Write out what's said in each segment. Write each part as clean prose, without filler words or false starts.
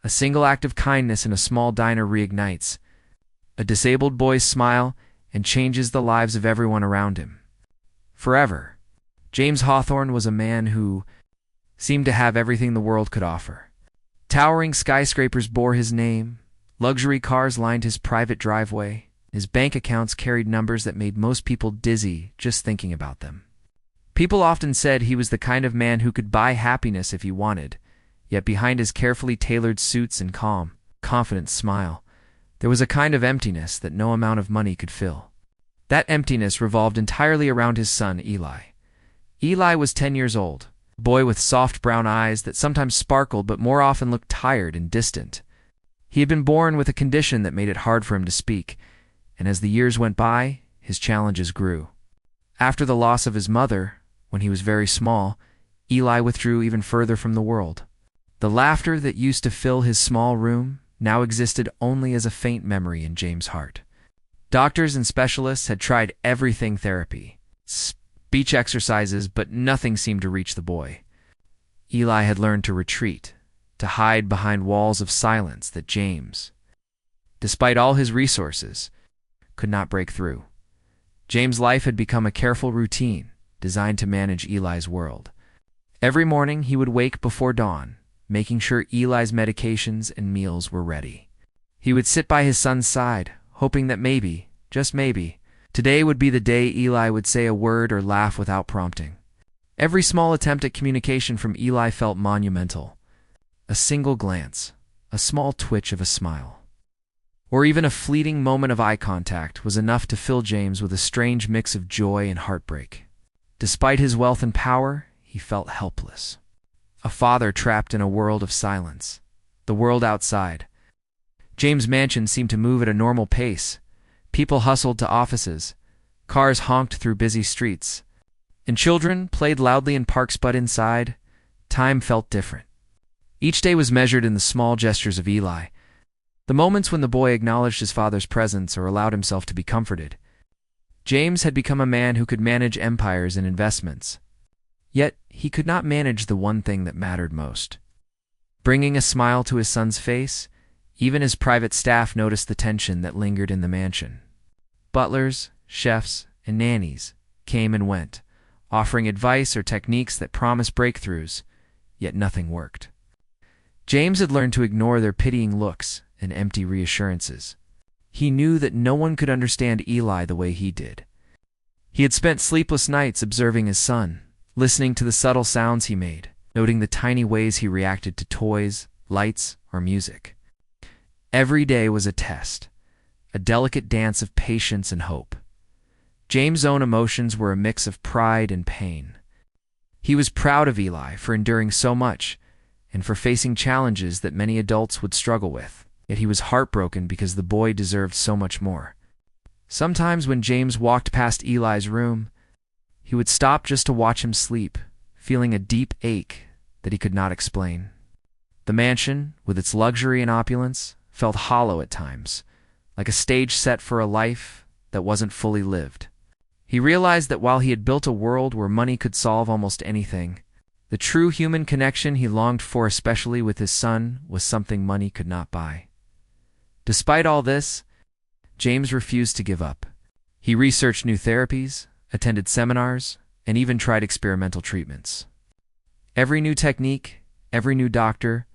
A single act of kindness in a small diner reignites a disabled boy's smile and changes the lives of everyone around him. Forever, James Hawthorne was a man who seemed to have everything the world could offer. Towering skyscrapers bore his name, luxury cars lined his private driveway, his bank accounts carried numbers that made most people dizzy just thinking about them. People often said he was the kind of man who could buy happiness if he wanted, yet behind his carefully tailored suits and calm, confident smile, there was a kind of emptiness that no amount of money could fill. That emptiness revolved entirely around his son, Eli. Eli was 10 years old, a boy with soft brown eyes that sometimes sparkled but more often looked tired and distant. He had been born with a condition that made it hard for him to speak, and as the years went by, his challenges grew. After the loss of his mother, when he was very small, Eli withdrew even further from the world. The laughter that used to fill his small room now existed only as a faint memory in James' heart. Doctors and specialists had tried everything: therapy, speech exercises, but nothing seemed to reach the boy. Eli had learned to retreat, to hide behind walls of silence that James, despite all his resources, could not break through. James' life had become a careful routine designed to manage Eli's world. Every morning he would wake before dawn, making sure Eli's medications and meals were ready. He would sit by his son's side, hoping that maybe, just maybe, today would be the day Eli would say a word or laugh without prompting. Every small attempt at communication from Eli felt monumental. A single glance, a small twitch of a smile, or even a fleeting moment of eye contact was enough to fill James with a strange mix of joy and heartbreak. Despite his wealth and power, he felt helpless. A father trapped in a world of silence. The world outside. James' mansion seemed to move at a normal pace. People hustled to offices. Cars honked through busy streets. And children played loudly in parks, but inside, time felt different. Each day was measured in the small gestures of Eli. The moments when the boy acknowledged his father's presence or allowed himself to be comforted. James had become a man who could manage empires and investments. Yet he could not manage the one thing that mattered most. Bringing a smile to his son's face, even his private staff noticed the tension that lingered in the mansion. Butlers, chefs, and nannies came and went, offering advice or techniques that promised breakthroughs, yet nothing worked. James had learned to ignore their pitying looks and empty reassurances. He knew that no one could understand Eli the way he did. He had spent sleepless nights observing his son, listening to the subtle sounds he made, noting the tiny ways he reacted to toys, lights, or music. Every day was a test, a delicate dance of patience and hope. James' own emotions were a mix of pride and pain. He was proud of Eli for enduring so much and for facing challenges that many adults would struggle with, yet he was heartbroken because the boy deserved so much more. Sometimes when James walked past Eli's room, he would stop just to watch him sleep, feeling a deep ache that he could not explain. The mansion, with its luxury and opulence, felt hollow at times, like a stage set for a life that wasn't fully lived. He realized that while he had built a world where money could solve almost anything, the true human connection he longed for, especially with his son, was something money could not buy. Despite all this, James refused to give up. He researched new therapies, attended seminars, and even tried experimental treatments. Every new technique, every new doctor,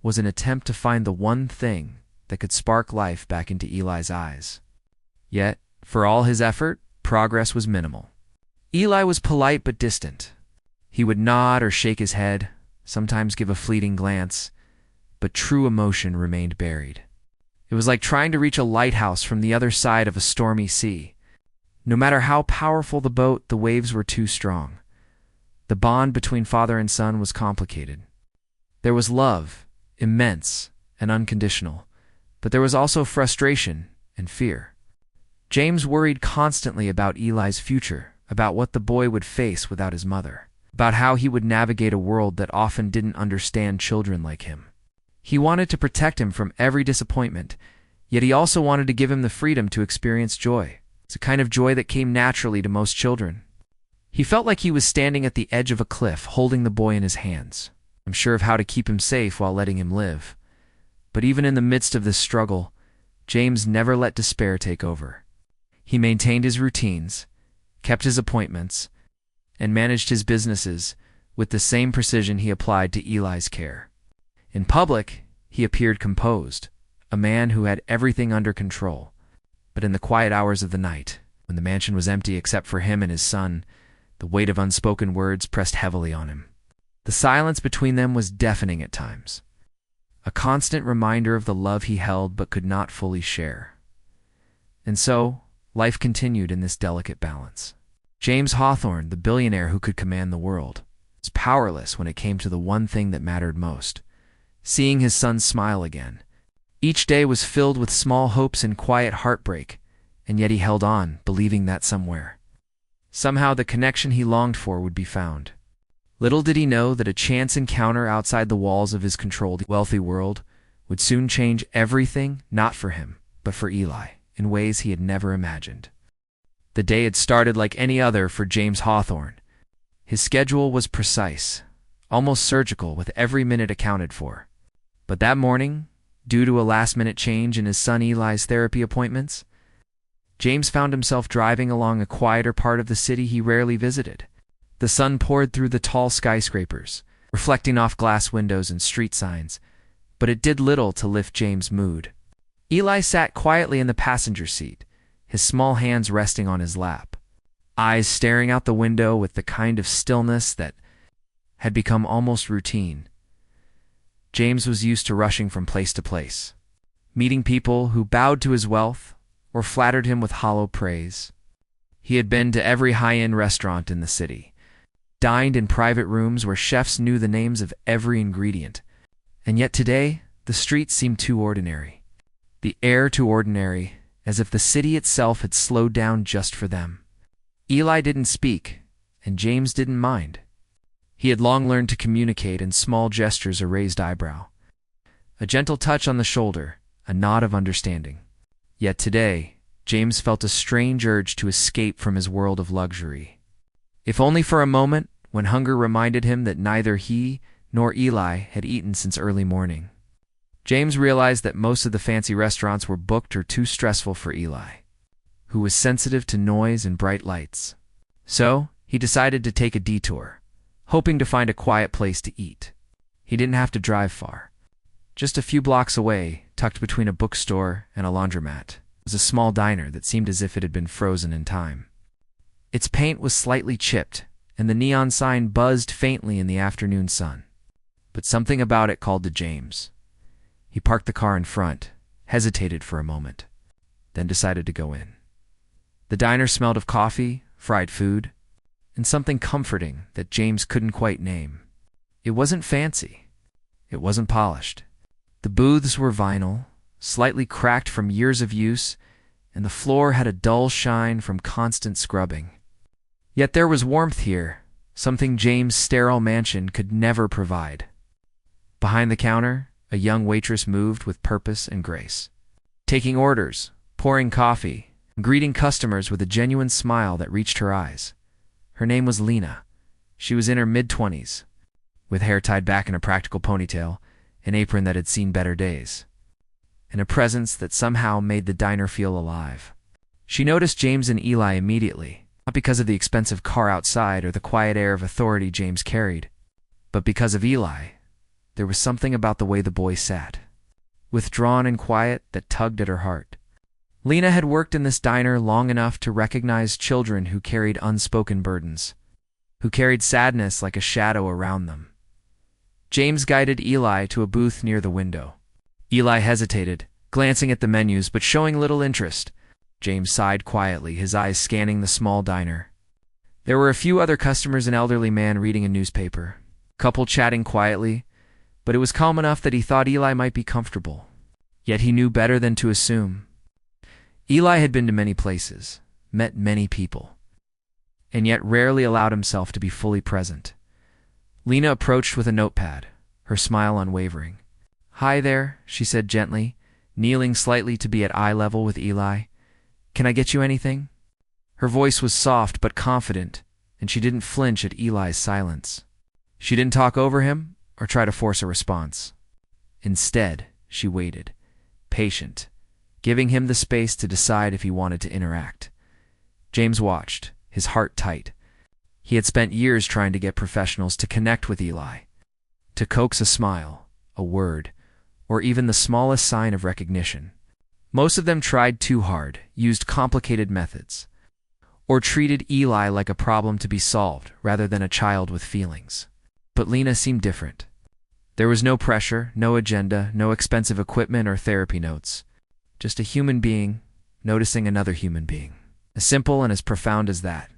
was an attempt to find the one thing that could spark life back into Eli's eyes. Yet, for all his effort, progress was minimal. Eli was polite but distant. He would nod or shake his head, sometimes give a fleeting glance, but true emotion remained buried. It was like trying to reach a lighthouse from the other side of a stormy sea. No matter how powerful the boat, the waves were too strong. The bond between father and son was complicated. There was love, immense and unconditional, but there was also frustration and fear. James worried constantly about Eli's future, about what the boy would face without his mother, about how he would navigate a world that often didn't understand children like him. He wanted to protect him from every disappointment, yet he also wanted to give him the freedom to experience joy. It's a kind of joy that came naturally to most children. He felt like he was standing at the edge of a cliff, holding the boy in his hands, unsure of how to keep him safe while letting him live. But even in the midst of this struggle, James never let despair take over. He maintained his routines, kept his appointments, and managed his businesses with the same precision he applied to Eli's care. In public, he appeared composed, a man who had everything under control. But in the quiet hours of the night, when the mansion was empty except for him and his son, the weight of unspoken words pressed heavily on him. The silence between them was deafening at times, a constant reminder of the love he held but could not fully share. And so, life continued in this delicate balance. James Hawthorne, the billionaire who could command the world, was powerless when it came to the one thing that mattered most: seeing his son smile again. Each day was filled with small hopes and quiet heartbreak, and yet he held on, believing that somehow the connection he longed for would be found. Little did he know that a chance encounter outside the walls of his controlled, wealthy world would soon change everything, not for him, but for Eli, in ways he had never imagined. The day had started like any other for James Hawthorne. His schedule was precise, almost surgical, with every minute accounted for. But that morning, due to a last-minute change in his son Eli's therapy appointments, James found himself driving along a quieter part of the city he rarely visited. The sun poured through the tall skyscrapers, reflecting off glass windows and street signs, but it did little to lift James' mood. Eli sat quietly in the passenger seat, his small hands resting on his lap, eyes staring out the window with the kind of stillness that had become almost routine. James was used to rushing from place to place, meeting people who bowed to his wealth or flattered him with hollow praise. He had been to every high-end restaurant in the city, dined in private rooms where chefs knew the names of every ingredient, and yet today the streets seemed too ordinary, the air too ordinary, as if the city itself had slowed down just for them. Eli didn't speak, and James didn't mind. He had long learned to communicate in small gestures, a raised eyebrow, a gentle touch on the shoulder, a nod of understanding. Yet today, James felt a strange urge to escape from his world of luxury. If only for a moment, when hunger reminded him that neither he nor Eli had eaten since early morning. James realized that most of the fancy restaurants were booked or too stressful for Eli, who was sensitive to noise and bright lights. So, he decided to take a detour, hoping to find a quiet place to eat. He didn't have to drive far. Just a few blocks away, tucked between a bookstore and a laundromat, was a small diner that seemed as if it had been frozen in time. Its paint was slightly chipped, and the neon sign buzzed faintly in the afternoon sun. But something about it called to James. He parked the car in front, hesitated for a moment, then decided to go in. The diner smelled of coffee, fried food, and something comforting that James couldn't quite name. It wasn't fancy. It wasn't polished. The booths were vinyl, slightly cracked from years of use, and the floor had a dull shine from constant scrubbing. Yet there was warmth here, something James' sterile mansion could never provide. Behind the counter, a young waitress moved with purpose and grace, taking orders, pouring coffee, and greeting customers with a genuine smile that reached her eyes. Her name was Lena. She was in her mid-20s, with hair tied back in a practical ponytail, an apron that had seen better days, and a presence that somehow made the diner feel alive. She noticed James and Eli immediately, not because of the expensive car outside or the quiet air of authority James carried, but because of Eli. There was something about the way the boy sat, withdrawn and quiet, that tugged at her heart. Lena had worked in this diner long enough to recognize children who carried unspoken burdens, who carried sadness like a shadow around them. James guided Eli to a booth near the window. Eli hesitated, glancing at the menus but showing little interest. James sighed quietly, his eyes scanning the small diner. There were a few other customers, an elderly man reading a newspaper, a couple chatting quietly, but it was calm enough that he thought Eli might be comfortable. Yet he knew better than to assume. Eli had been to many places, met many people, and yet rarely allowed himself to be fully present. Lena approached with a notepad, her smile unwavering. "Hi there," she said gently, kneeling slightly to be at eye level with Eli. "Can I get you anything?" Her voice was soft but confident, and she didn't flinch at Eli's silence. She didn't talk over him or try to force a response. Instead, she waited, patient, giving him the space to decide if he wanted to interact. James watched, his heart tight. He had spent years trying to get professionals to connect with Eli, to coax a smile, a word, or even the smallest sign of recognition. Most of them tried too hard, used complicated methods, or treated Eli like a problem to be solved rather than a child with feelings. But Lena seemed different. There was no pressure, no agenda, no expensive equipment or therapy notes. Just a human being noticing another human being. As simple and as profound as that.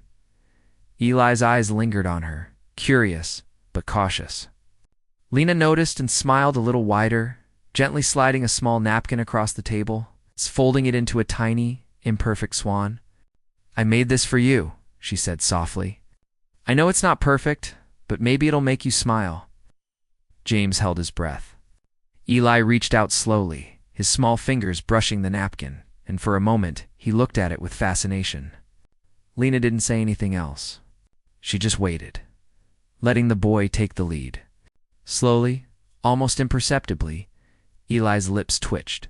Eli's eyes lingered on her, curious but cautious. Lena noticed and smiled a little wider, gently sliding a small napkin across the table, folding it into a tiny, imperfect swan. "I made this for you," she said softly. "I know it's not perfect, but maybe it'll make you smile." James held his breath. Eli reached out slowly, his small fingers brushing the napkin, and for a moment he looked at it with fascination. Lena didn't say anything else. She just waited, letting the boy take the lead. Slowly, almost imperceptibly, Eli's lips twitched.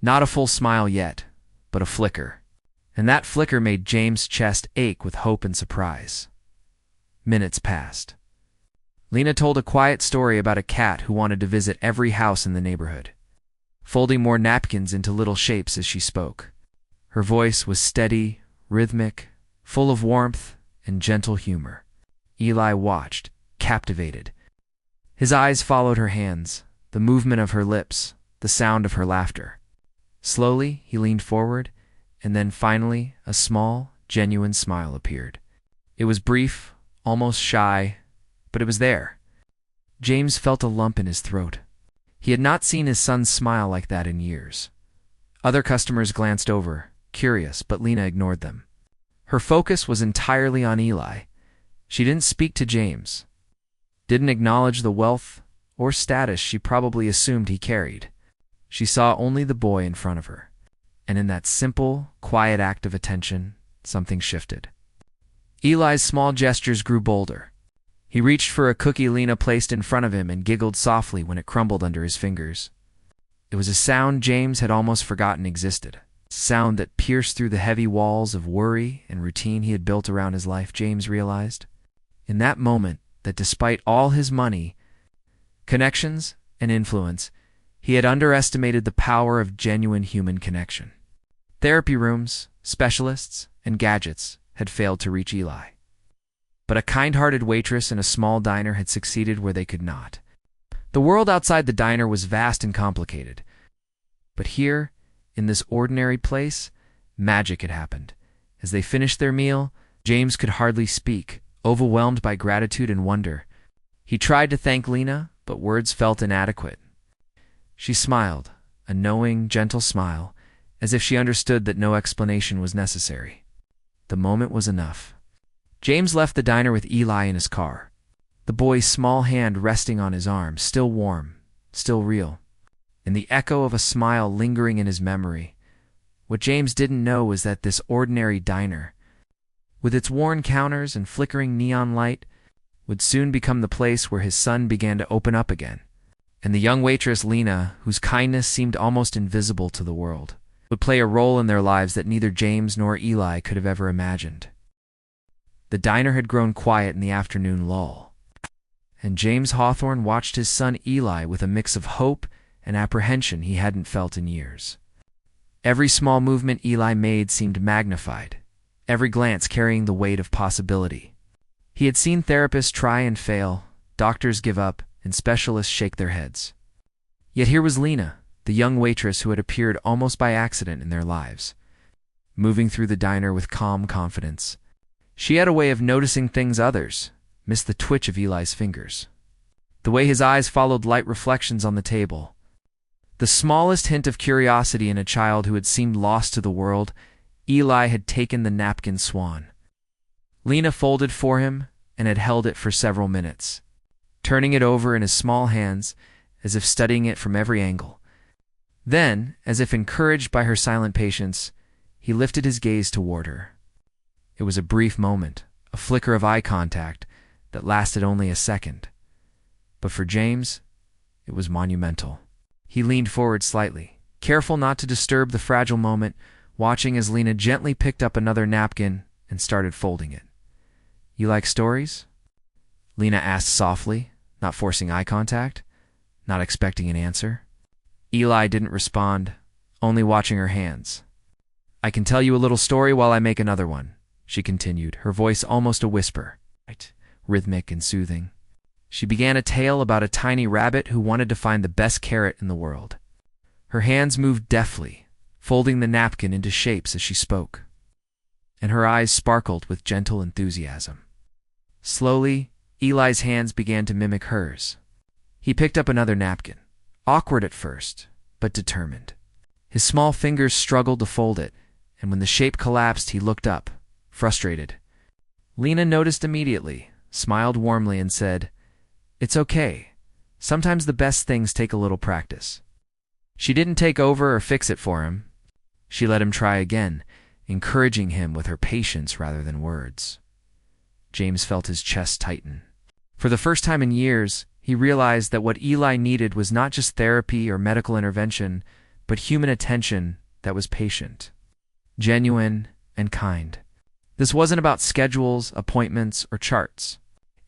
Not a full smile yet, but a flicker. And that flicker made James' chest ache with hope and surprise. Minutes passed. Lena told a quiet story about a cat who wanted to visit every house in the neighborhood, folding more napkins into little shapes as she spoke. Her voice was steady, rhythmic, full of warmth and gentle humor. Eli watched, captivated. His eyes followed her hands, the movement of her lips, the sound of her laughter. Slowly, he leaned forward, and then finally, a small, genuine smile appeared. It was brief, almost shy, but it was there. James felt a lump in his throat. He had not seen his son smile like that in years. Other customers glanced over, curious, but Lena ignored them. Her focus was entirely on Eli. She didn't speak to James, didn't acknowledge the wealth or status she probably assumed he carried. She saw only the boy in front of her, and in that simple, quiet act of attention, something shifted. Eli's small gestures grew bolder. He reached for a cookie Lena placed in front of him and giggled softly when it crumbled under his fingers. It was a sound James had almost forgotten existed, a sound that pierced through the heavy walls of worry and routine he had built around his life. James realized, in that moment, that despite all his money, connections, and influence, he had underestimated the power of genuine human connection. Therapy rooms, specialists, and gadgets had failed to reach Eli. But a kind-hearted waitress in a small diner had succeeded where they could not. The world outside the diner was vast and complicated. But here, in this ordinary place, magic had happened. As they finished their meal, James could hardly speak, overwhelmed by gratitude and wonder. He tried to thank Lena, but words felt inadequate. She smiled, a knowing, gentle smile, as if she understood that no explanation was necessary. The moment was enough. James left the diner with Eli in his car, the boy's small hand resting on his arm, still warm, still real, and the echo of a smile lingering in his memory. What James didn't know was that this ordinary diner, with its worn counters and flickering neon light, would soon become the place where his son began to open up again. And the young waitress Lena, whose kindness seemed almost invisible to the world, would play a role in their lives that neither James nor Eli could have ever imagined. The diner had grown quiet in the afternoon lull, and James Hawthorne watched his son Eli with a mix of hope and apprehension he hadn't felt in years. Every small movement Eli made seemed magnified, every glance carrying the weight of possibility. He had seen therapists try and fail, doctors give up, and specialists shake their heads. Yet here was Lena, the young waitress who had appeared almost by accident in their lives, moving through the diner with calm confidence. She had a way of noticing things others missed: the twitch of Eli's fingers, the way his eyes followed light reflections on the table, the smallest hint of curiosity in a child who had seemed lost to the world. Eli had taken the napkin swan. Lena folded for him and had held it for several minutes, turning it over in his small hands as if studying it from every angle. Then, as if encouraged by her silent patience, he lifted his gaze toward her. It was a brief moment, a flicker of eye contact that lasted only a second. But for James, it was monumental. He leaned forward slightly, careful not to disturb the fragile moment, watching as Lena gently picked up another napkin and started folding it. "You like stories?" Lena asked softly, not forcing eye contact, not expecting an answer. Eli didn't respond, only watching her hands. "I can tell you a little story while I make another one," she continued, her voice almost a whisper, rhythmic and soothing. She began a tale about a tiny rabbit who wanted to find the best carrot in the world. Her hands moved deftly, folding the napkin into shapes as she spoke, and her eyes sparkled with gentle enthusiasm. Slowly, Eli's hands began to mimic hers. He picked up another napkin, awkward at first, but determined. His small fingers struggled to fold it, and when the shape collapsed, he looked up, frustrated. Lena noticed immediately, smiled warmly, and said, "It's okay. Sometimes the best things take a little practice." She didn't take over or fix it for him. She let him try again, encouraging him with her patience rather than words. James felt his chest tighten. For the first time in years, he realized that what Eli needed was not just therapy or medical intervention, but human attention that was patient, genuine, and kind. This wasn't about schedules, appointments, or charts.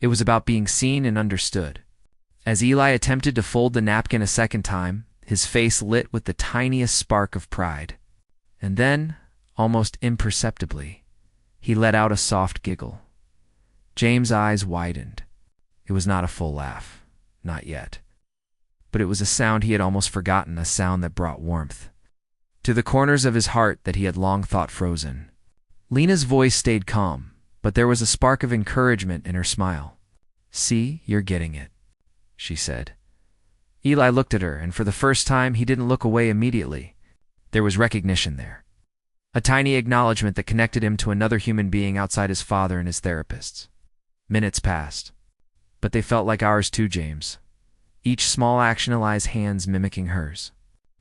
It was about being seen and understood. As Eli attempted to fold the napkin a second time, his face lit with the tiniest spark of pride. And then, almost imperceptibly, he let out a soft giggle. James' eyes widened. It was not a full laugh, not yet. But it was a sound he had almost forgotten, a sound that brought warmth to the corners of his heart that he had long thought frozen. Lena's voice stayed calm, but there was a spark of encouragement in her smile. "See, you're getting it," she said. Eli looked at her, and for the first time he didn't look away immediately. There was recognition there. A tiny acknowledgement that connected him to another human being outside his father and his therapists. Minutes passed, but they felt like hours too, James. Each small action, Eli's hands mimicking hers,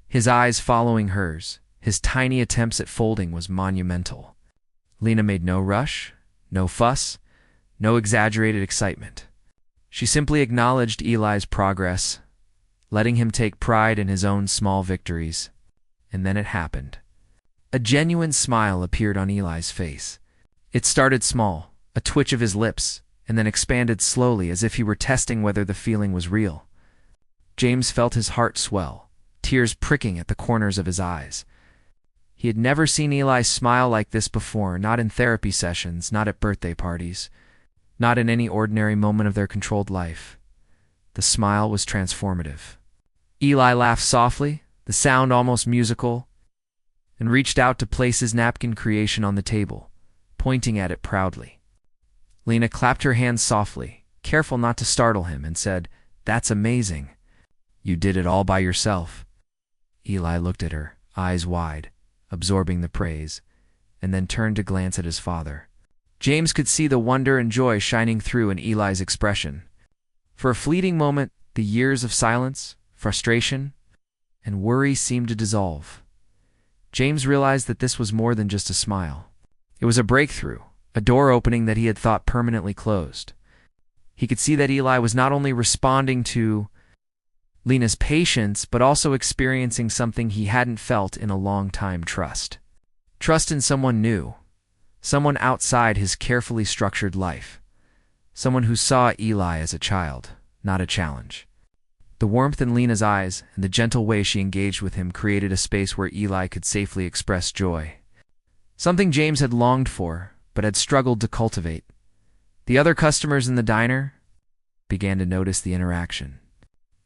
his eyes following hers, his tiny attempts at folding was monumental. Lena made no rush, no fuss, no exaggerated excitement. She simply acknowledged Eli's progress, letting him take pride in his own small victories. And then it happened. A genuine smile appeared on Eli's face. It started small, a twitch of his lips, and then expanded slowly as if he were testing whether the feeling was real. James felt his heart swell, tears pricking at the corners of his eyes. He had never seen Eli smile like this before, not in therapy sessions, not at birthday parties, not in any ordinary moment of their controlled life. The smile was transformative. Eli laughed softly, the sound almost musical, and reached out to place his napkin creation on the table, pointing at it proudly. Lena clapped her hands softly, careful not to startle him, and said, "That's amazing. You did it all by yourself." Eli looked at her, eyes wide, absorbing the praise, and then turned to glance at his father. James could see the wonder and joy shining through in Eli's expression. For a fleeting moment, the years of silence, frustration, and worry seemed to dissolve. James realized that this was more than just a smile. It was a breakthrough, a door opening that he had thought permanently closed. He could see that Eli was not only responding to Lena's patience, but also experiencing something he hadn't felt in a long time: trust. Trust in someone new, someone outside his carefully structured life, someone who saw Eli as a child, not a challenge. The warmth in Lena's eyes and the gentle way she engaged with him created a space where Eli could safely express joy, something James had longed for but had struggled to cultivate. The other customers in the diner began to notice the interaction.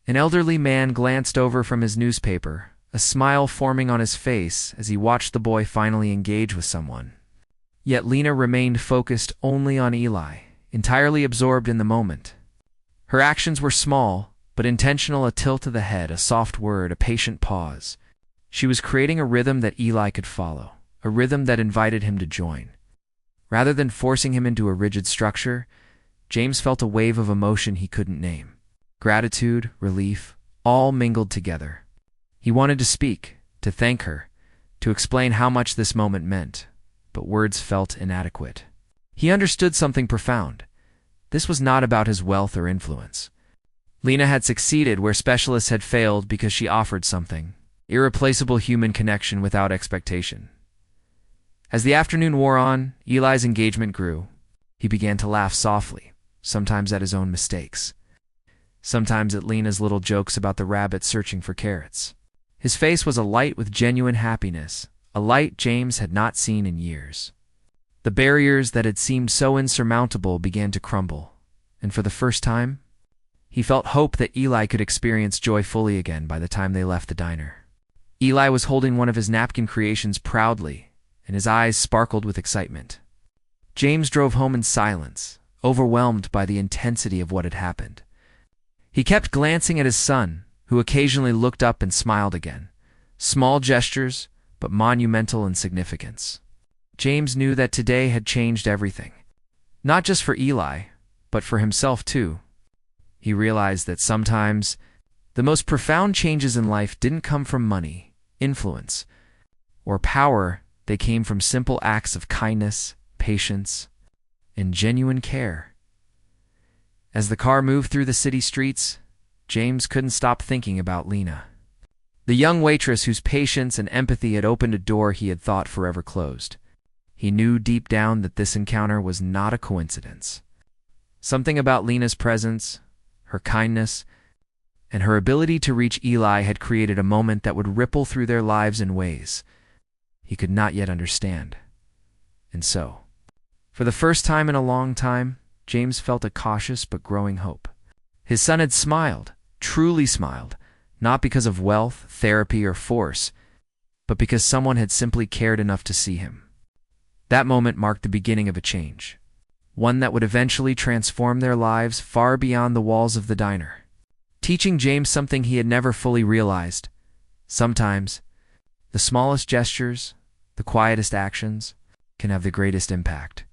An elderly man glanced over from his newspaper, a smile forming on his face as he watched the boy finally engage with someone. Yet Lena remained focused only on Eli, entirely absorbed in the moment. Her actions were small, but intentional: a tilt of the head, a soft word, a patient pause. She was creating a rhythm that Eli could follow, a rhythm that invited him to join. Rather than forcing him into a rigid structure, James felt a wave of emotion he couldn't name. Gratitude, relief, all mingled together. He wanted to speak, to thank her, to explain how much this moment meant, but words felt inadequate. He understood something profound. This was not about his wealth or influence. Lena had succeeded where specialists had failed because she offered something: irreplaceable human connection without expectation. As the afternoon wore on, Eli's engagement grew. He began to laugh softly, sometimes at his own mistakes, sometimes at Lena's little jokes about the rabbit searching for carrots. His face was alight with genuine happiness, a light James had not seen in years. The barriers that had seemed so insurmountable began to crumble, and for the first time, he felt hope that Eli could experience joy fully again by the time they left the diner. Eli was holding one of his napkin creations proudly, and his eyes sparkled with excitement. James drove home in silence, overwhelmed by the intensity of what had happened. He kept glancing at his son, who occasionally looked up and smiled again. Small gestures, but monumental in significance. James knew that today had changed everything. Not just for Eli, but for himself too. He realized that sometimes the most profound changes in life didn't come from money, influence, or power. They came from simple acts of kindness, patience, and genuine care. As the car moved through the city streets, James couldn't stop thinking about Lena, the young waitress whose patience and empathy had opened a door he had thought forever closed. He knew deep down that this encounter was not a coincidence. Something about Lena's presence, her kindness, and her ability to reach Eli had created a moment that would ripple through their lives in ways he could not yet understand. And so, for the first time in a long time, James felt a cautious but growing hope. His son had smiled, truly smiled, not because of wealth, therapy, or force, but because someone had simply cared enough to see him. That moment marked the beginning of a change, one that would eventually transform their lives far beyond the walls of the diner, teaching James something he had never fully realized. Sometimes, the smallest gestures, the quietest actions, can have the greatest impact.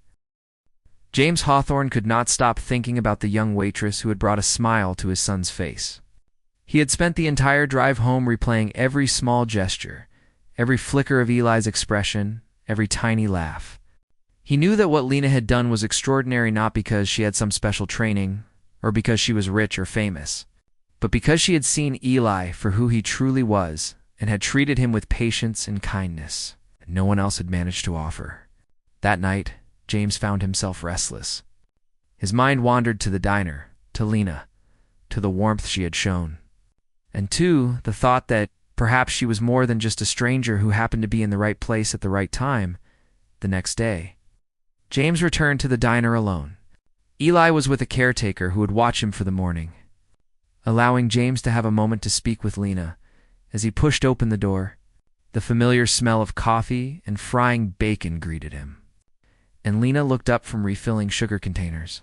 James Hawthorne could not stop thinking about the young waitress who had brought a smile to his son's face. He had spent the entire drive home replaying every small gesture, every flicker of Eli's expression, every tiny laugh. He knew that what Lena had done was extraordinary, not because she had some special training or because she was rich or famous, but because she had seen Eli for who he truly was and had treated him with patience and kindness that no one else had managed to offer. That night, James found himself restless. His mind wandered to the diner, to Lena, to the warmth she had shown, and to the thought that perhaps she was more than just a stranger who happened to be in the right place at the right time. The next day, James returned to the diner alone. Eli was with a caretaker who would watch him for the morning, allowing James to have a moment to speak with Lena. As he pushed open the door, the familiar smell of coffee and frying bacon greeted him, and Lena looked up from refilling sugar containers.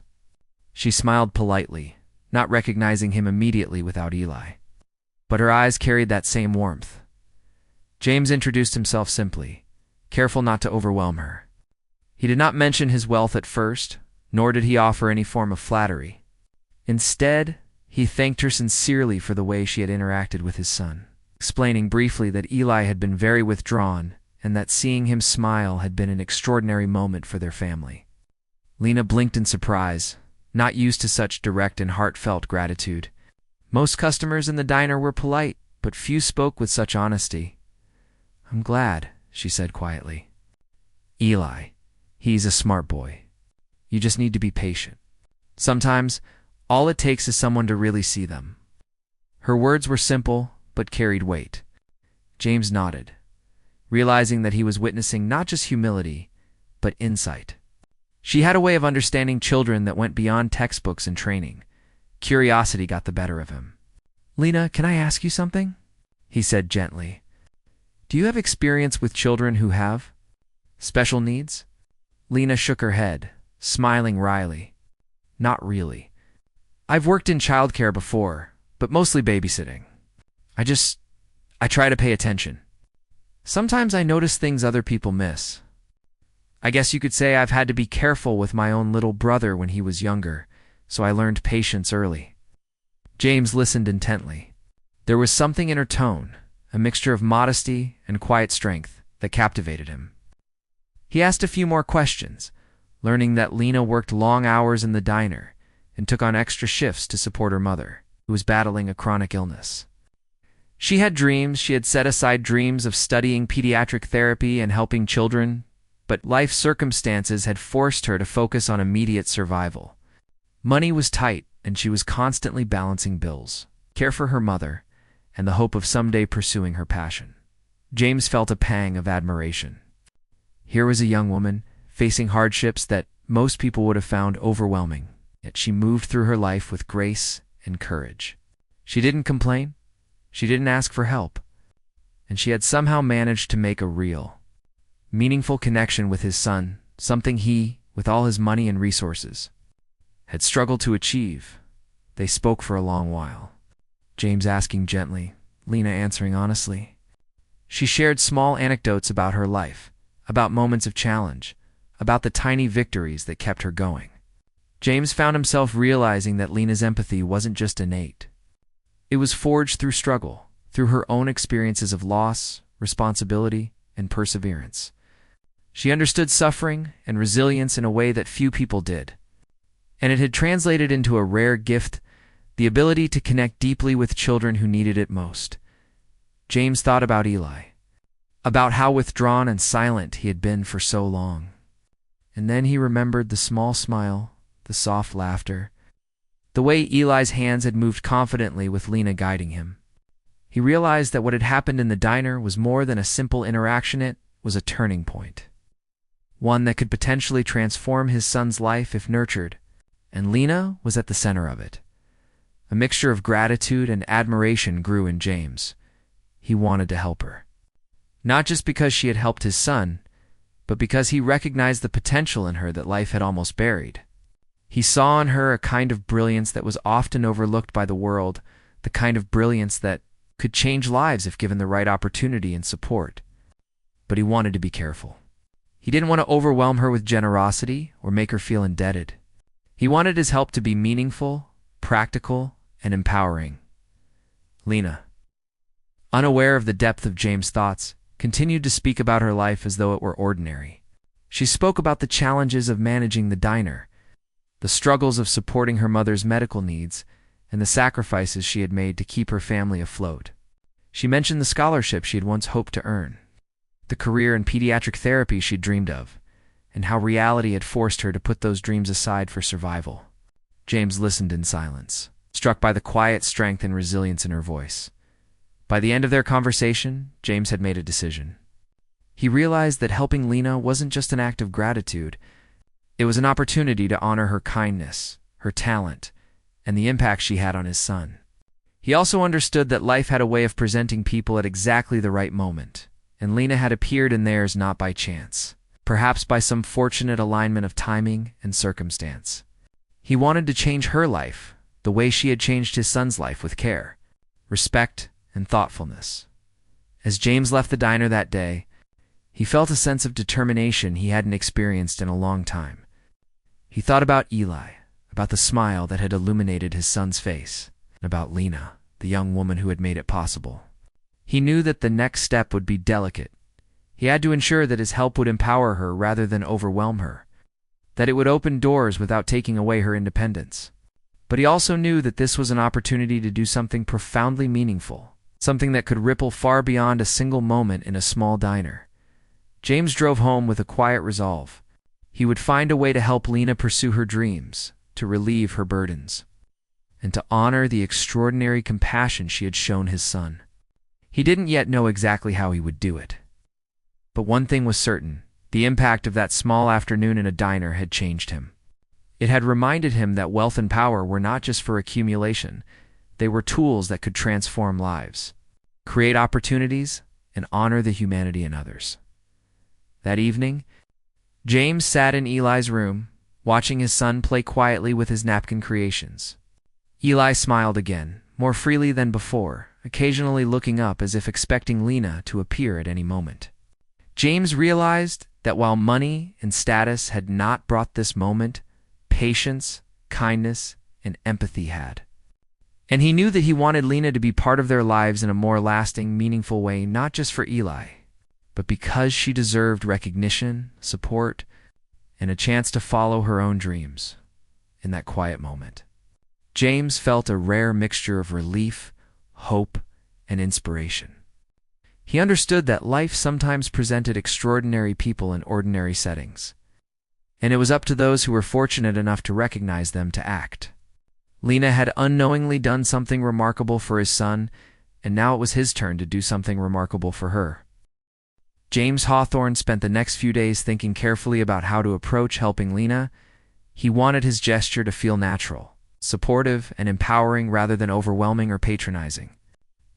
She smiled politely, not recognizing him immediately without Eli, but her eyes carried that same warmth. James introduced himself simply, careful not to overwhelm her. He did not mention his wealth at first, nor did he offer any form of flattery. Instead, he thanked her sincerely for the way she had interacted with his son, explaining briefly that Eli had been very withdrawn and that seeing him smile had been an extraordinary moment for their family. Lena blinked in surprise, not used to such direct and heartfelt gratitude. Most customers in the diner were polite, but few spoke with such honesty. "I'm glad," she said quietly. "Eli, he's a smart boy. You just need to be patient. Sometimes, all it takes is someone to really see them." Her words were simple, but carried weight. James nodded, realizing that he was witnessing not just humility, but insight. She had a way of understanding children that went beyond textbooks and training. Curiosity got the better of him. "Lena, can I ask you something?" he said gently. "Do you have experience with children who have special needs?" Lena shook her head, smiling wryly. "Not really. I've worked in childcare before, but mostly babysitting. I try to pay attention. Sometimes I notice things other people miss. I guess you could say I've had to be careful with my own little brother when he was younger, so I learned patience early." James listened intently. There was something in her tone, a mixture of modesty and quiet strength, that captivated him. He asked a few more questions, learning that Lena worked long hours in the diner and took on extra shifts to support her mother. who was battling a chronic illness. She had dreams. She had set aside dreams of studying pediatric therapy and helping children, but life circumstances had forced her to focus on immediate survival. Money was tight, and she was constantly balancing bills, care for her mother, and the hope of someday pursuing her passion. James felt a pang of admiration. Here was a young woman facing hardships that most people would have found overwhelming, yet she moved through her life with grace and courage. She didn't complain, she didn't ask for help, and she had somehow managed to make a real, meaningful connection with his son, something he, with all his money and resources, had struggled to achieve. They spoke for a long while, James asking gently, Lena answering honestly. She shared small anecdotes about her life, about moments of challenge, about the tiny victories that kept her going. James found himself realizing that Lena's empathy wasn't just innate. It was forged through struggle, through her own experiences of loss, responsibility, and perseverance. She understood suffering and resilience in a way that few people did, and it had translated into a rare gift, the ability to connect deeply with children who needed it most. James thought about Eli, about how withdrawn and silent he had been for so long. And then he remembered the small smile, the soft laughter, the way Eli's hands had moved confidently with Lena guiding him. He realized that what had happened in the diner was more than a simple interaction. It was a turning point, one that could potentially transform his son's life if nurtured, and Lena was at the center of it. A mixture of gratitude and admiration grew in James. He wanted to help her, not just because she had helped his son, but because he recognized the potential in her that life had almost buried. He saw in her a kind of brilliance that was often overlooked by the world, the kind of brilliance that could change lives if given the right opportunity and support. But he wanted to be careful. He didn't want to overwhelm her with generosity or make her feel indebted. He wanted his help to be meaningful, practical, and empowering. Lena, unaware of the depth of James' thoughts, continued to speak about her life as though it were ordinary. She spoke about the challenges of managing the diner, the struggles of supporting her mother's medical needs, and the sacrifices she had made to keep her family afloat. She mentioned the scholarship she had once hoped to earn, the career in pediatric therapy she'd dreamed of, and how reality had forced her to put those dreams aside for survival. James listened in silence, struck by the quiet strength and resilience in her voice. By the end of their conversation, James had made a decision. He realized that helping Lena wasn't just an act of gratitude. It was an opportunity to honor her kindness, her talent, and the impact she had on his son. He also understood that life had a way of presenting people at exactly the right moment, and Lena had appeared in theirs not by chance, perhaps by some fortunate alignment of timing and circumstance. He wanted to change her life, the way she had changed his son's life, with care, respect, and thoughtfulness. As James left the diner that day, he felt a sense of determination he hadn't experienced in a long time. He thought about Eli, about the smile that had illuminated his son's face, and about Lena, the young woman who had made it possible. He knew that the next step would be delicate. He had to ensure that his help would empower her rather than overwhelm her, that it would open doors without taking away her independence. But he also knew that this was an opportunity to do something profoundly meaningful, something that could ripple far beyond a single moment in a small diner. James drove home with a quiet resolve. He would find a way to help Lena pursue her dreams, to relieve her burdens, and to honor the extraordinary compassion she had shown his son. He didn't yet know exactly how he would do it. But one thing was certain: the impact of that small afternoon in a diner had changed him. It had reminded him that wealth and power were not just for accumulation. They were tools that could transform lives, create opportunities, and honor the humanity in others. That evening, James sat in Eli's room, watching his son play quietly with his napkin creations. Eli smiled again, more freely than before, occasionally looking up as if expecting Lena to appear at any moment. James realized that while money and status had not brought this moment, patience, kindness, and empathy had. And he knew that he wanted Lena to be part of their lives in a more lasting, meaningful way, not just for Eli, but because she deserved recognition, support, and a chance to follow her own dreams in that quiet moment. James felt a rare mixture of relief, hope, and inspiration. He understood that life sometimes presented extraordinary people in ordinary settings, and it was up to those who were fortunate enough to recognize them to act. Lena had unknowingly done something remarkable for his son, and now it was his turn to do something remarkable for her. James Hawthorne spent the next few days thinking carefully about how to approach helping Lena. He wanted his gesture to feel natural, supportive, and empowering rather than overwhelming or patronizing.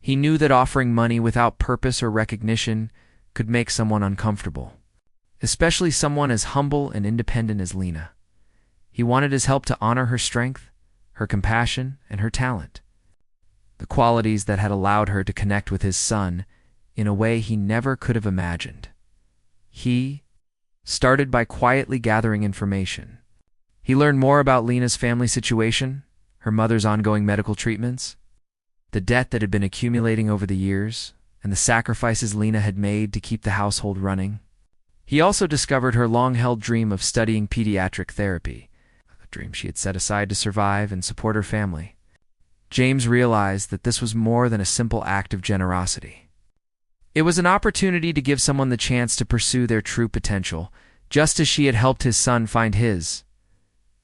He knew that offering money without purpose or recognition could make someone uncomfortable, especially someone as humble and independent as Lena. He wanted his help to honor her strength, her compassion, and her talent, the qualities that had allowed her to connect with his son in a way he never could have imagined. He started by quietly gathering information. He learned more about Lena's family situation, her mother's ongoing medical treatments, the debt that had been accumulating over the years, and the sacrifices Lena had made to keep the household running. He also discovered her long-held dream of studying pediatric therapy, a dream she had set aside to survive and support her family. James realized that this was more than a simple act of generosity. It was an opportunity to give someone the chance to pursue their true potential, just as she had helped his son find his.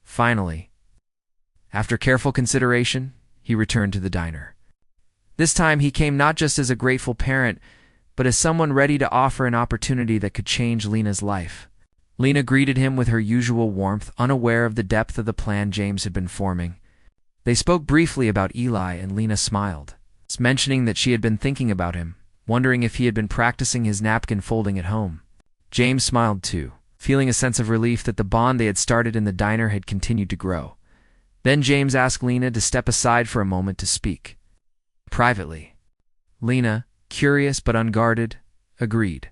Finally, after careful consideration, he returned to the diner. This time he came not just as a grateful parent, but as someone ready to offer an opportunity that could change Lena's life. Lena greeted him with her usual warmth, unaware of the depth of the plan James had been forming. They spoke briefly about Eli, and Lena smiled, mentioning that she had been thinking about him, wondering if he had been practicing his napkin folding at home. James smiled too, feeling a sense of relief that the bond they had started in the diner had continued to grow. Then James asked Lena to step aside for a moment to speak. Privately, Lena, curious but unguarded, agreed.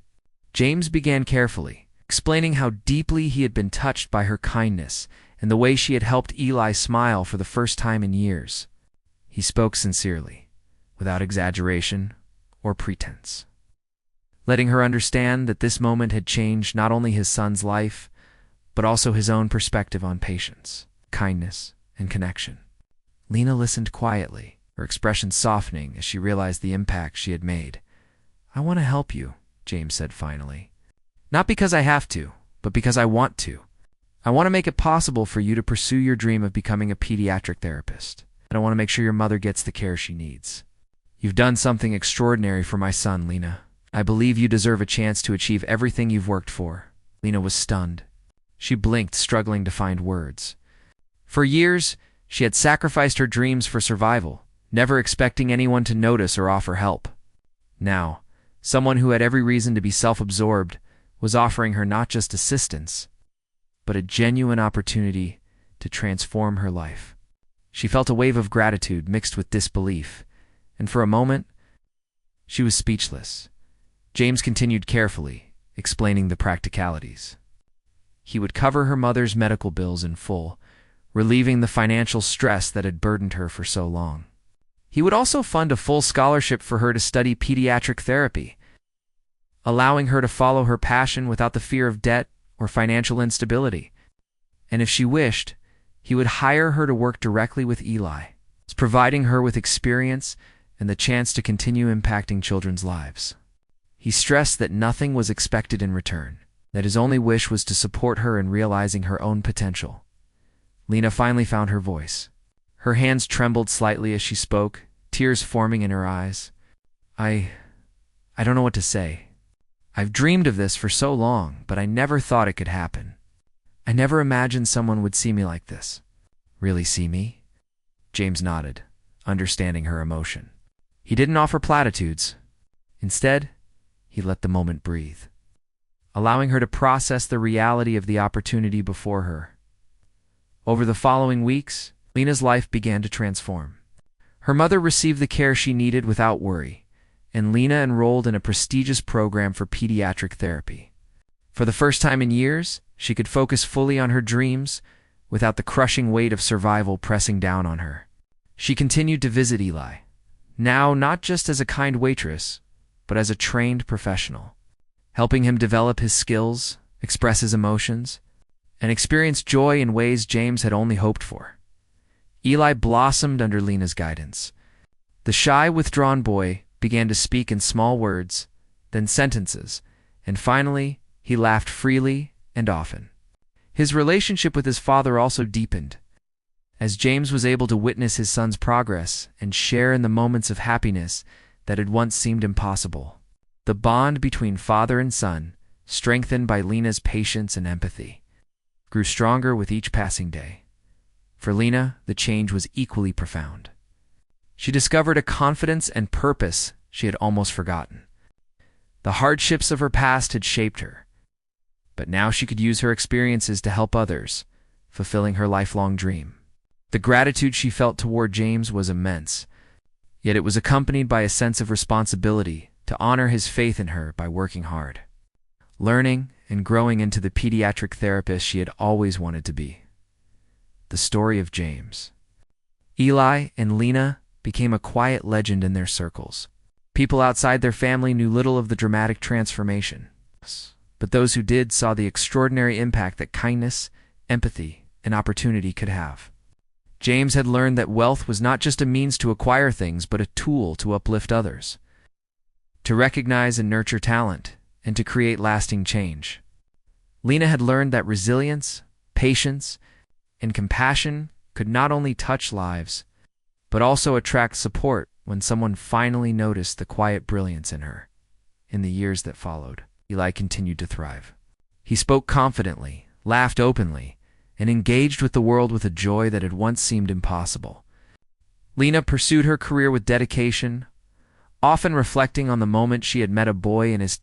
James began carefully, explaining how deeply he had been touched by her kindness and the way she had helped Eli smile for the first time in years. He spoke sincerely, without exaggeration or pretense, letting her understand that this moment had changed not only his son's life, but also his own perspective on patience, kindness, and connection. Lena listened quietly, her expression softening as she realized the impact she had made. "I want to help you," James said finally. "Not because I have to, but because I want to. I want to make it possible for you to pursue your dream of becoming a pediatric therapist. And I want to make sure your mother gets the care she needs. You've done something extraordinary for my son, Lena. I believe you deserve a chance to achieve everything you've worked for." Lena was stunned. She blinked, struggling to find words. For years, she had sacrificed her dreams for survival, never expecting anyone to notice or offer help. Now, someone who had every reason to be self-absorbed was offering her not just assistance, but a genuine opportunity to transform her life. She felt a wave of gratitude mixed with disbelief, and for a moment, she was speechless. James continued carefully, explaining the practicalities. He would cover her mother's medical bills in full, relieving the financial stress that had burdened her for so long. He would also fund a full scholarship for her to study pediatric therapy, allowing her to follow her passion without the fear of debt or financial instability. And if she wished, he would hire her to work directly with Eli, providing her with experience and the chance to continue impacting children's lives. He stressed that nothing was expected in return, that his only wish was to support her in realizing her own potential. Lena finally found her voice. Her hands trembled slightly as she spoke, tears forming in her eyes. I don't know what to say. I've dreamed of this for so long, but I never thought it could happen. I never imagined someone would see me like this." "Really see me?" James nodded, understanding her emotion. He didn't offer platitudes. Instead, he let the moment breathe, allowing her to process the reality of the opportunity before her. Over the following weeks, Lena's life began to transform. Her mother received the care she needed without worry, and Lena enrolled in a prestigious program for pediatric therapy. For the first time in years, she could focus fully on her dreams without the crushing weight of survival pressing down on her. She continued to visit Eli, now not just as a kind waitress, but as a trained professional, helping him develop his skills, express his emotions, and experience joy in ways James had only hoped for. Eli blossomed under Lena's guidance. The shy, withdrawn boy began to speak in small words, then sentences, and finally he laughed freely and often. His relationship with his father also deepened, as James was able to witness his son's progress and share in the moments of happiness that had once seemed impossible. The bond between father and son, strengthened by Lena's patience and empathy, grew stronger with each passing day. For Lena, the change was equally profound. She discovered a confidence and purpose she had almost forgotten. The hardships of her past had shaped her, but now she could use her experiences to help others, fulfilling her lifelong dream. The gratitude she felt toward James was immense, yet it was accompanied by a sense of responsibility to honor his faith in her by working hard, learning and growing into the pediatric therapist she had always wanted to be. The story of James. Eli and Lena became a quiet legend in their circles. People outside their family knew little of the dramatic transformation, but those who did saw the extraordinary impact that kindness, empathy, and opportunity could have. James had learned that wealth was not just a means to acquire things, but a tool to uplift others, to recognize and nurture talent, and to create lasting change. Lena had learned that resilience, patience, and compassion could not only touch lives, but also attract support when someone finally noticed the quiet brilliance in her. In the years that followed, Eli continued to thrive. He spoke confidently, laughed openly, and engaged with the world with a joy that had once seemed impossible. Lena pursued her career with dedication, often reflecting on the moment she had met a boy and his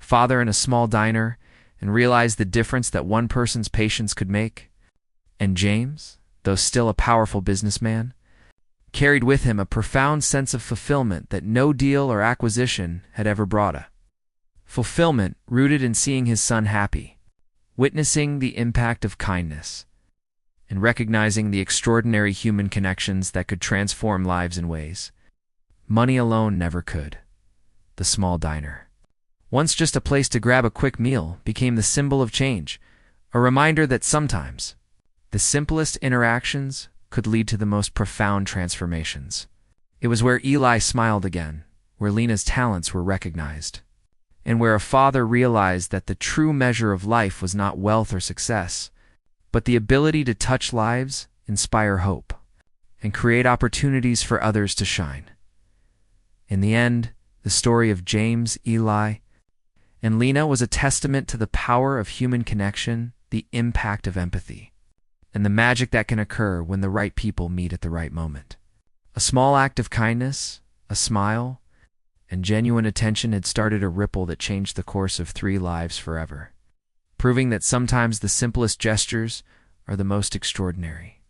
father in a small diner and realized the difference that one person's patience could make. And James, though still a powerful businessman, carried with him a profound sense of fulfillment that no deal or acquisition had ever brought. A fulfillment rooted in seeing his son happy, witnessing the impact of kindness, and recognizing the extraordinary human connections that could transform lives in ways money alone never could. The small diner, once just a place to grab a quick meal, became the symbol of change, a reminder that sometimes the simplest interactions could lead to the most profound transformations. It was where Eli smiled again, where Lena's talents were recognized, and where a father realized that the true measure of life was not wealth or success, but the ability to touch lives, inspire hope, and create opportunities for others to shine. In the end, the story of James, Eli, and Lena was a testament to the power of human connection, the impact of empathy, and the magic that can occur when the right people meet at the right moment. A small act of kindness, a smile, and genuine attention had started a ripple that changed the course of 3 lives forever, proving that sometimes the simplest gestures are the most extraordinary.